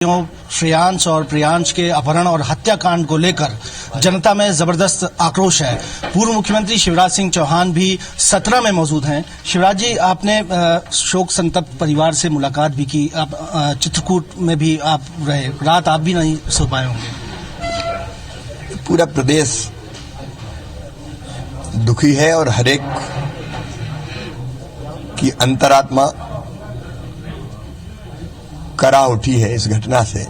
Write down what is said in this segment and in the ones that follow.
श्रेयांश और प्रियांश के अपहरण और हत्याकांड को लेकर जनता में जबरदस्त आक्रोश है। पूर्व मुख्यमंत्री शिवराज सिंह चौहान भी सतना में मौजूद हैं। शिवराज जी, आपने शोक संतप्त परिवार से मुलाकात भी की, आप चित्रकूट में भी आप रहे, रात आप भी नहीं सो पाए होंगे। पूरा प्रदेश दुखी है और हरेक की अंतरात्मा करा उठी है इस घटना से।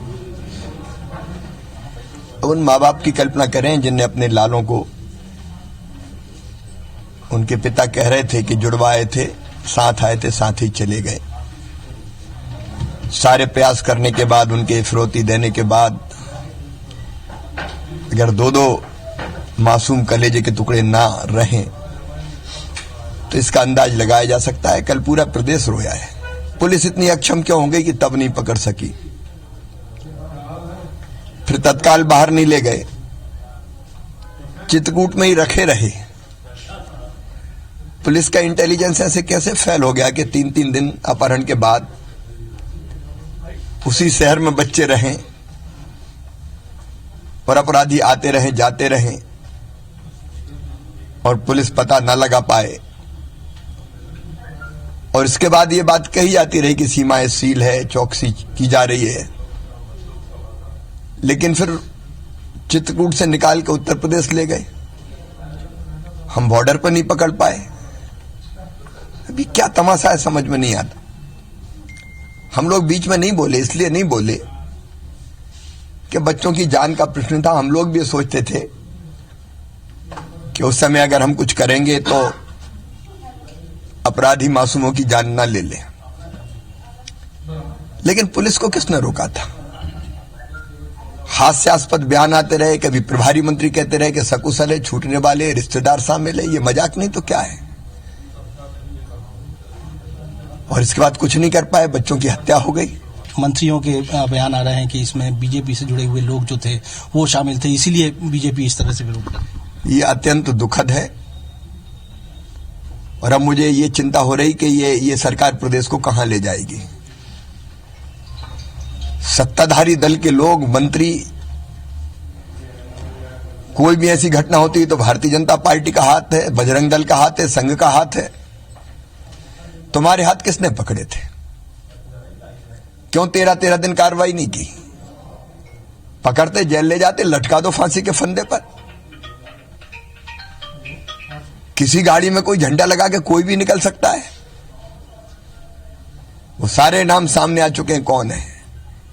उन माँ बाप की कल्पना करें जिनने अपने लालों को, उनके पिता कह रहे थे कि जुड़वाए थे, साथ आए थे, साथ ही चले गए। सारे प्रयास करने के बाद, उनके फिरौती देने के बाद, अगर दो मासूम कलेजे के टुकड़े ना रहें तो इसका अंदाज लगाया जा सकता है। कल पूरा प्रदेश रोया है। पुलिस इतनी अक्षम क्यों हो गई कि तब नहीं पकड़ सकी, फिर तत्काल बाहर नहीं ले गए, चित्रकूट में ही रखे रहे। पुलिस का इंटेलिजेंस ऐसे कैसे फेल हो गया कि 3-3 दिन अपहरण के बाद उसी शहर में बच्चे रहें और अपराधी आते रहें, जाते रहें और पुलिस पता न लगा पाए। और इसके बाद ये बात कही जाती रही कि सीमाएं सील है, चौकसी की जा रही है, लेकिन फिर चित्रकूट से निकाल के उत्तर प्रदेश ले गए। हम बॉर्डर पर नहीं पकड़ पाए। अभी क्या तमाशा है समझ में नहीं आता। हम लोग बीच में नहीं बोले, इसलिए नहीं बोले कि बच्चों की जान का प्रश्न था। हम लोग भी सोचते थे कि उस समय अगर हम कुछ करेंगे तो अपराधी मासूमों की जान ना ले ले। लेकिन पुलिस को किसने रोका था? हास्यास्पद बयान आते रहे, कभी प्रभारी मंत्री कहते रहे कि सकुशल है, छूटने वाले, रिश्तेदार शामिल है। ये मजाक नहीं तो क्या है? और इसके बाद कुछ नहीं कर पाए, बच्चों की हत्या हो गई। मंत्रियों के बयान आ रहे हैं कि इसमें बीजेपी से जुड़े हुए लोग जो थे वो शामिल थे, इसीलिए बीजेपी इस तरह से विरोध कर। ये अत्यंत दुखद है और अब मुझे ये चिंता हो रही कि ये सरकार प्रदेश को कहां ले जाएगी। सत्ताधारी दल के लोग, मंत्री, कोई भी ऐसी घटना होती है तो भारतीय जनता पार्टी का हाथ है, बजरंग दल का हाथ है, संघ का हाथ है। तुम्हारे हाथ किसने पकड़े थे? क्यों 13-13 दिन कार्रवाई नहीं की? पकड़ते जेल ले जाते, लटका दो फांसी के फंदे पर। किसी गाड़ी में कोई झंडा लगा के कोई भी निकल सकता है। वो सारे नाम सामने आ चुके हैं कौन है।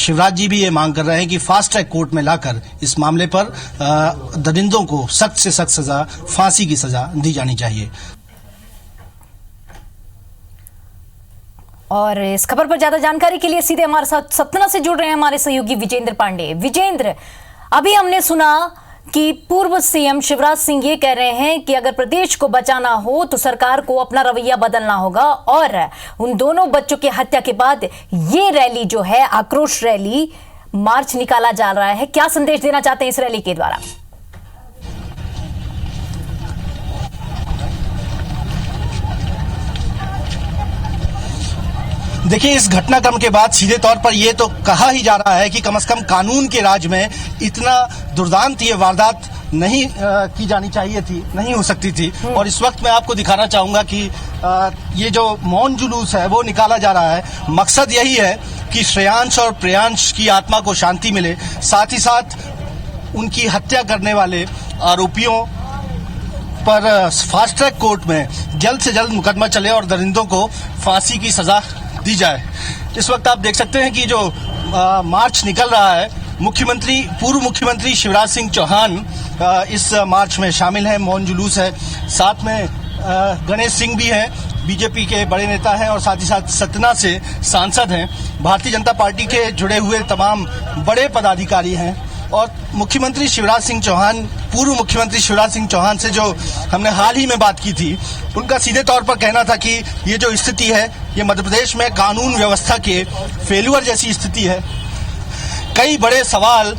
शिवराज जी भी ये मांग कर रहे हैं कि फास्ट ट्रैक कोर्ट में लाकर इस मामले पर दरिंदों को सख्त से सख्त सजा, फांसी की सजा दी जानी चाहिए। और इस खबर पर ज्यादा जानकारी के लिए सीधे हमारे साथ सतना से जुड़ रहे हैं हमारे सहयोगी विजेंद्र पांडे। विजेंद्र, अभी हमने सुना कि पूर्व सीएम शिवराज सिंह ये कह रहे हैं कि अगर प्रदेश को बचाना हो तो सरकार को अपना रवैया बदलना होगा, और उन दोनों बच्चों की हत्या के बाद ये रैली जो है, आक्रोश रैली, मार्च निकाला जा रहा है। क्या संदेश देना चाहते हैं इस रैली के द्वारा? देखिए, इस घटनाक्रम के बाद सीधे तौर पर यह तो कहा ही जा रहा है कि कम से कम कानून के राज में इतना दुर्दांत ये वारदात नहीं की जानी चाहिए थी, नहीं हो सकती थी। और इस वक्त मैं आपको दिखाना चाहूंगा कि ये जो मौन जुलूस है वो निकाला जा रहा है। मकसद यही है कि श्रेयांश और प्रियांश की आत्मा को शांति मिले, साथ ही साथ उनकी हत्या करने वाले आरोपियों पर फास्ट ट्रैक कोर्ट में जल्द से जल्द मुकदमा चले और दरिंदों को फांसी की सजा दी जाए। इस वक्त आप देख सकते हैं कि जो मार्च निकल रहा है, पूर्व मुख्यमंत्री शिवराज सिंह चौहान इस मार्च में शामिल हैं। मौन जुलूस है, साथ में गणेश सिंह भी हैं, बीजेपी के बड़े नेता हैं और साथ ही साथ सतना से सांसद हैं। भारतीय जनता पार्टी के जुड़े हुए तमाम बड़े पदाधिकारी हैं और मुख्यमंत्री शिवराज सिंह चौहान, पूर्व मुख्यमंत्री शिवराज सिंह चौहान से जो हमने हाल ही में बात की थी, उनका सीधे तौर पर कहना था कि ये जो स्थिति है, ये मध्य प्रदेश में कानून व्यवस्था के फेल्यूर जैसी स्थिति है। कई बड़े सवाल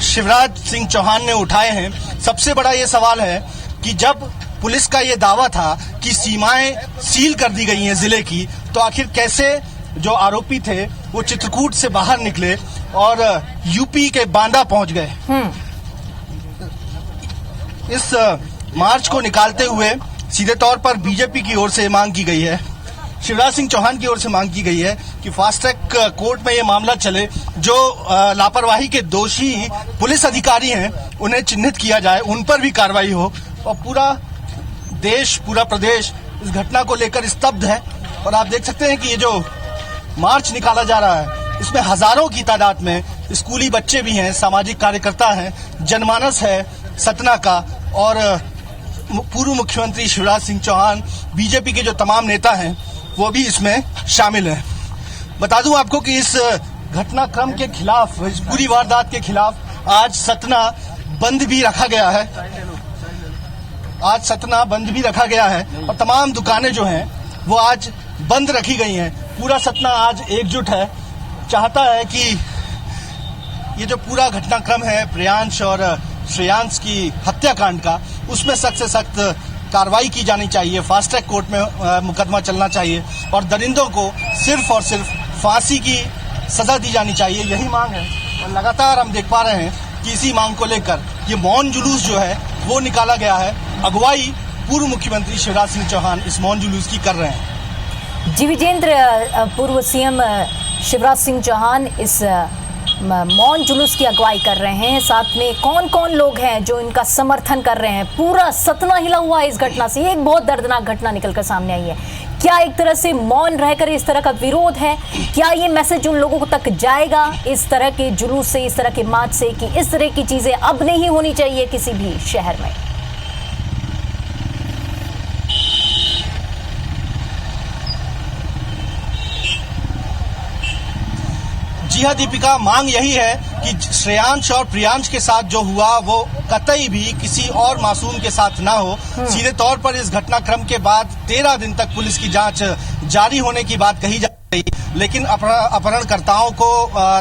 शिवराज सिंह चौहान ने उठाए हैं। सबसे बड़ा ये सवाल है कि जब पुलिस का ये दावा था कि सीमाएं सील कर दी गई हैं जिले की, तो आखिर कैसे जो आरोपी थे वो चित्रकूट से बाहर निकले, और यूपी के बांदा पहुंच गए। इस मार्च को निकालते हुए सीधे तौर पर बीजेपी की ओर से मांग की गई है, शिवराज सिंह चौहान की ओर से मांग की गई है कि फास्ट ट्रैक कोर्ट में ये मामला चले। जो लापरवाही के दोषी पुलिस अधिकारी हैं उन्हें चिन्हित किया जाए, उन पर भी कार्रवाई हो। और पूरा देश, पूरा प्रदेश इस घटना को लेकर स्तब्ध है। और आप देख सकते हैं कि ये जो मार्च निकाला जा रहा है इसमें हजारों की तादाद में स्कूली बच्चे भी हैं, सामाजिक कार्यकर्ता हैं, जनमानस है सतना का, और पूर्व मुख्यमंत्री शिवराज सिंह चौहान, बीजेपी के जो तमाम नेता हैं वो भी इसमें शामिल हैं। बता दूं आपको कि इस घटनाक्रम के खिलाफ, इस पूरी वारदात के खिलाफ आज सतना बंद भी रखा गया है। आज सतना बंद भी रखा गया है और तमाम दुकानें जो हैं वो आज बंद रखी गई हैं। पूरा सतना आज एकजुट है, चाहता है कि ये जो पूरा घटनाक्रम है प्रियांश और श्रेयांश की हत्याकांड का, उसमें सख्त से सख्त कार्रवाई की जानी चाहिए, फास्ट ट्रैक कोर्ट में मुकदमा चलना चाहिए और दरिंदों को सिर्फ और सिर्फ फांसी की सजा दी जानी चाहिए। यही मांग है और लगातार हम देख पा रहे हैं कि इसी मांग को लेकर ये मौन जुलूस जो है वो निकाला गया है। अगुवाई पूर्व मुख्यमंत्री शिवराज सिंह चौहान इस मौन जुलूस की कर रहे हैं। जी विजेंद्र, पूर्व सीएम शिवराज सिंह चौहान इस मौन जुलूस की अगुवाई कर रहे हैं, साथ में कौन कौन लोग हैं जो इनका समर्थन कर रहे हैं? पूरा सतना हिला हुआ है इस घटना से। एक बहुत दर्दनाक घटना निकलकर सामने आई है। क्या एक तरह से मौन रहकर इस तरह का विरोध है? क्या ये मैसेज उन लोगों तक जाएगा इस तरह के जुलूस से, इस तरह के मार्च से, कि इस तरह की चीजें अब नहीं होनी चाहिए किसी भी शहर में? जी हाँ दीपिका, मांग यही है कि श्रेयांश और प्रियांश के साथ जो हुआ वो कतई भी किसी और मासूम के साथ ना हो। सीधे तौर पर इस घटनाक्रम के बाद 13 दिन तक पुलिस की जांच जारी होने की बात कही जा रही, लेकिन अपहरणकर्ताओं को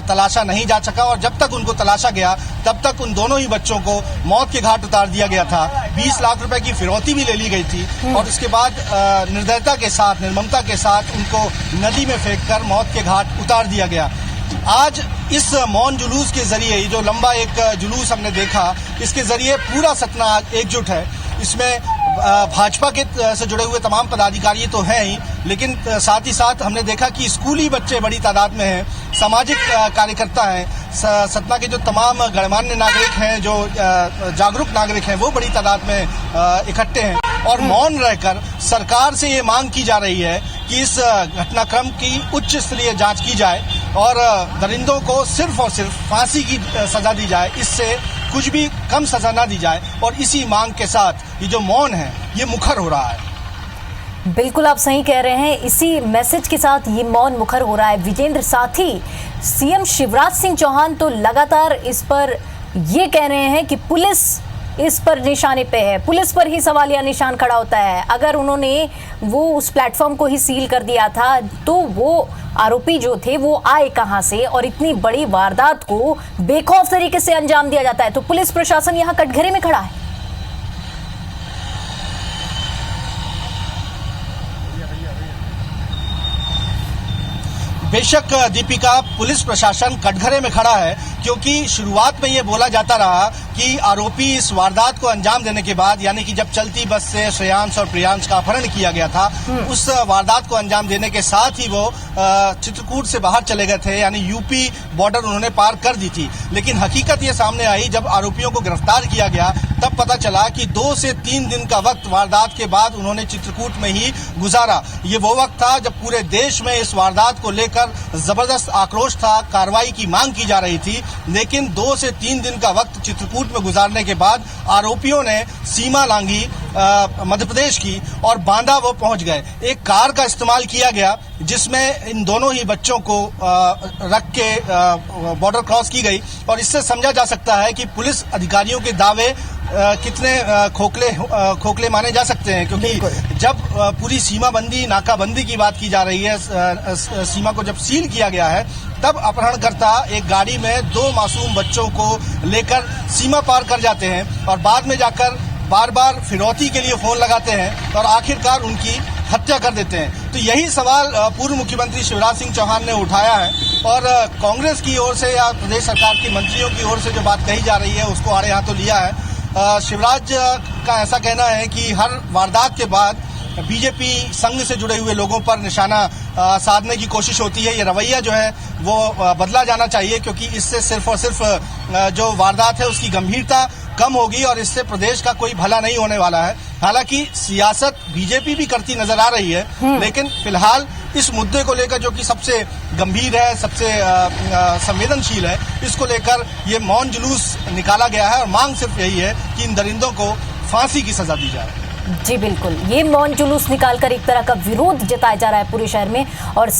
तलाशा नहीं जा सका और जब तक उनको तलाशा गया तब तक उन दोनों ही बच्चों को मौत के घाट उतार दिया गया था। 20 लाख रुपए की फिरौती भी ले ली गई थी और इसके बाद निर्दयता के साथ, निर्ममता के साथ उनको नदी में फेंककर मौत के घाट उतार दिया गया। आज इस मौन जुलूस के जरिए, ये जो लंबा एक जुलूस हमने देखा, इसके जरिए पूरा सतना एकजुट है। इसमें भाजपा के से जुड़े हुए तमाम पदाधिकारी तो हैं ही, लेकिन साथ ही साथ हमने देखा कि स्कूली बच्चे बड़ी तादाद में हैं, सामाजिक कार्यकर्ता हैं, सतना के जो तमाम गणमान्य नागरिक हैं, जो जागरूक नागरिक हैं, वो बड़ी तादाद में इकट्ठे हैं और मौन रहकर सरकार से ये मांग की जा रही है कि इस घटनाक्रम की उच्च स्तरीय जांच की जाए और दरिंदों को सिर्फ और सिर्फ फांसी की सजा दी जाए, इससे कुछ भी कम सजा ना दी जाए। और इसी मांग के साथ ये जो मौन है ये मुखर हो रहा है। बिल्कुल आप सही कह रहे हैं, इसी मैसेज के साथ ये मौन मुखर हो रहा है। विजेंद्र, साथ ही सीएम शिवराज सिंह चौहान तो लगातार इस पर ये कह रहे हैं कि पुलिस इस पर निशाने पे है, पुलिस पर ही सवालिया निशान खड़ा होता है। अगर उन्होंने वो उस प्लेटफॉर्म को ही सील कर दिया था तो वो आरोपी जो थे वो आए कहां से, और इतनी बड़ी वारदात को बेखौफ तरीके से अंजाम दिया जाता है तो पुलिस प्रशासन यहां कटघरे में खड़ा है। बेशक दीपिका, पुलिस प्रशासन कटघरे में खड़ा है क्योंकि शुरुआत में ये बोला जाता रहा कि आरोपी इस वारदात को अंजाम देने के बाद, यानी कि जब चलती बस से श्रेयांश और प्रियांश का अपहरण किया गया था, उस वारदात को अंजाम देने के साथ ही वो चित्रकूट से बाहर चले गए थे, यानी यूपी बॉर्डर उन्होंने पार कर दी थी। लेकिन हकीकत ये सामने आई जब आरोपियों को गिरफ्तार किया गया, तब पता चला कि 2 से 3 दिन का वक्त वारदात के बाद उन्होंने चित्रकूट में ही गुजारा। ये वो वक्त था जब पूरे देश में इस वारदात को लेकर जबरदस्त आक्रोश था, कार्रवाई की मांग की जा रही थी। लेकिन 2 से 3 दिन का वक्त चित्रकूट में गुजारने के बाद आरोपियों ने सीमा लांघी मध्य प्रदेश की और बांदा वो पहुंच गए। एक कार का इस्तेमाल किया गया जिसमें इन दोनों ही बच्चों को रख के बॉर्डर क्रॉस की गई और इससे समझा जा सकता है कि पुलिस अधिकारियों के दावे कितने खोखले माने जा सकते हैं, क्योंकि जब पूरी सीमाबंदी, नाकाबंदी की बात की जा रही है, सीमा को जब सील किया गया है, तब अपहरणकर्ता एक गाड़ी में 2 मासूम बच्चों को लेकर सीमा पार कर जाते हैं और बाद में जाकर बार बार फिरौती के लिए फोन लगाते हैं और आखिरकार उनकी हत्या कर देते हैं। तो यही सवाल पूर्व मुख्यमंत्री शिवराज सिंह चौहान ने उठाया है और कांग्रेस की ओर से या प्रदेश सरकार की मंत्रियों की ओर से जो बात कही जा रही है उसको आड़े हाथों लिया है। शिवराज का ऐसा कहना है कि हर वारदात के बाद बीजेपी संघ से जुड़े हुए लोगों पर निशाना साधने की कोशिश होती है। ये रवैया जो है वो बदला जाना चाहिए, क्योंकि इससे सिर्फ और सिर्फ जो वारदात है उसकी गंभीरता कम होगी और इससे प्रदेश का कोई भला नहीं होने वाला है। हालांकि सियासत बीजेपी भी करती नजर आ रही है, लेकिन फिलहाल इस मुद्दे को लेकर जो कि सबसे गंभीर है, सबसे संवेदनशील है, इसको लेकर ये मौन जुलूस निकाला गया है और मांग सिर्फ यही है कि इन दरिंदों को फांसी की सजा दी जाए। जी बिल्कुल, ये मौन जुलूस निकालकर एक तरह का विरोध जताया जा रहा है पूरे शहर में और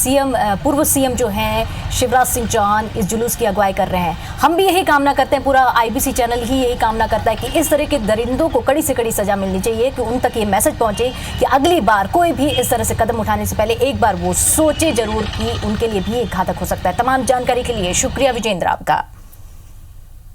पूर्व सीएम जो हैं शिवराज सिंह चौहान इस जुलूस की अगुवाई कर रहे हैं। हम भी यही कामना करते हैं, पूरा आईबीसी चैनल ही यही कामना करता है कि इस तरह के दरिंदों को कड़ी से कड़ी सजा मिलनी चाहिए, कि उन तक ये मैसेज पहुंचे कि अगली बार कोई भी इस तरह से कदम उठाने से पहले एक बार वो सोचे जरूर कि उनके लिए भी ये घातक हो सकता है। तमाम जानकारी के लिए शुक्रिया विजेंद्र आपका।